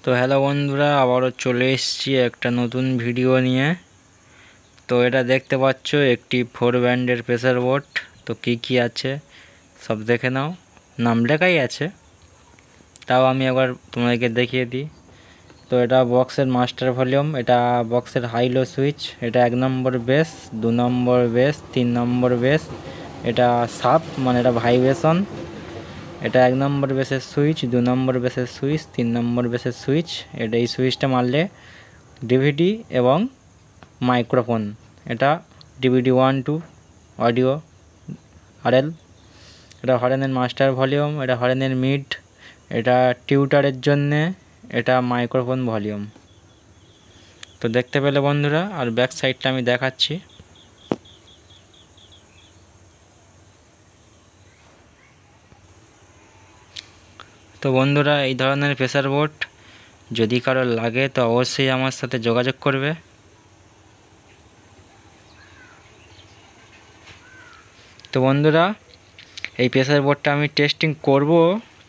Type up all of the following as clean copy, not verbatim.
তো হ্যালো বন্ধুরা, আবারও চলে এসেছি একটা নতুন ভিডিও নিয়ে। তো এটা দেখতে পাচ্ছ একটি 4 ব্যান্ডের প্রেসার বোর্ড। তো কি আছে সব দেখে নাও, নাম লেখাই আছে, তাও আমি একবার তোমাদেরকে দেখিয়ে দিই। তো এটা বক্সের মাস্টার ভলিউম, এটা বক্সের হাই লো সুইচ, এটা 1 নম্বর বেস, 2 নম্বর বেস, 3 নম্বর বেস, এটা সাব মানে এটা ভাইব্রেশন, এটা 1 নম্বর বেসের সুইচ, 2 নম্বর বেসের সুইচ, 3 নম্বর বেসের সুইচ। এটা এই সুইচটা মারলে ডিভিডি এবং মাইক্রোফোন, এটা ডিভিডি 1 2 অডিও আরএল। এটা হরেনের মাস্টার ভলিউম, এটা হরেনের মিড, এটা টিউটারের জন্যে, এটা মাইক্রোফোন ভলিউম। তো দেখতে পেলে বন্ধুরা, আর ব্যাক সাইডটা আমি দেখাচ্ছি। তো বন্ধুরা, এই ধরনের প্রেসার বোর্ড যদি কারোর লাগে তো অবশ্যই আমার সাথে যোগাযোগ করবে। তো বন্ধুরা, এই প্রেসার বোর্ডটা আমি টেস্টিং করব,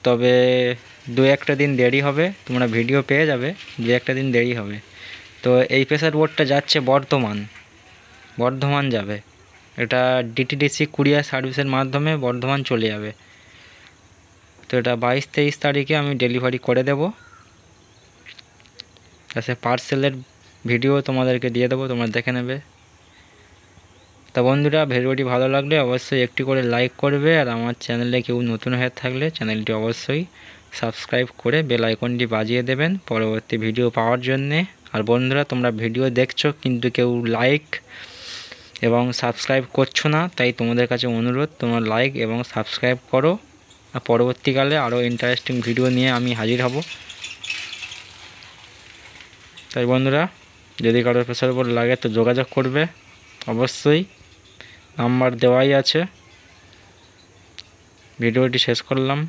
তবে 2-1 দিন দেরি হবে, তোমরা ভিডিও পেয়ে যাবে, 2-1 দিন দেরি হবে। তো এই প্রেসার বোর্ডটা যাচ্ছে বর্ধমান যাবে। এটা ডিটিডিসি কুরিয়ার সার্ভিসের মাধ্যমে বর্ধমান চলে যাবে। তো এটা 22-23 তারিখে আমি ডেলিভারি করে দেব। তাতে পার্সেলের ভিডিও তোমাদেরকে দিয়ে দেবো, তোমরা দেখে নেবে। তা বন্ধুরা, ভিডিওটি ভালো লাগলে অবশ্যই একটি করে লাইক করবে, আর আমার চ্যানেলে কেউ নতুন হয়ে থাকলে চ্যানেলটি অবশ্যই সাবস্ক্রাইব করে বেল আইকনটি বাজিয়ে দেবেন পরবর্তী ভিডিও পাওয়ার জন্যে। আর বন্ধুরা, তোমরা ভিডিও দেখছো কিন্তু কেউ লাইক এবং সাবস্ক্রাইব করছো না, তাই তোমাদের কাছে অনুরোধ, তোমরা লাইক এবং সাবস্ক্রাইব করো। আর পরবর্তীকালে আরও ইন্টারেস্টিং ভিডিও নিয়ে আমি হাজির হব। তাই বন্ধুরা, যদি কারোর প্রেসার বোর্ড লাগে তো যোগাযোগ করবে অবশ্যই, নাম্বার দেওয়াই আছে। ভিডিওটি শেষ করলাম।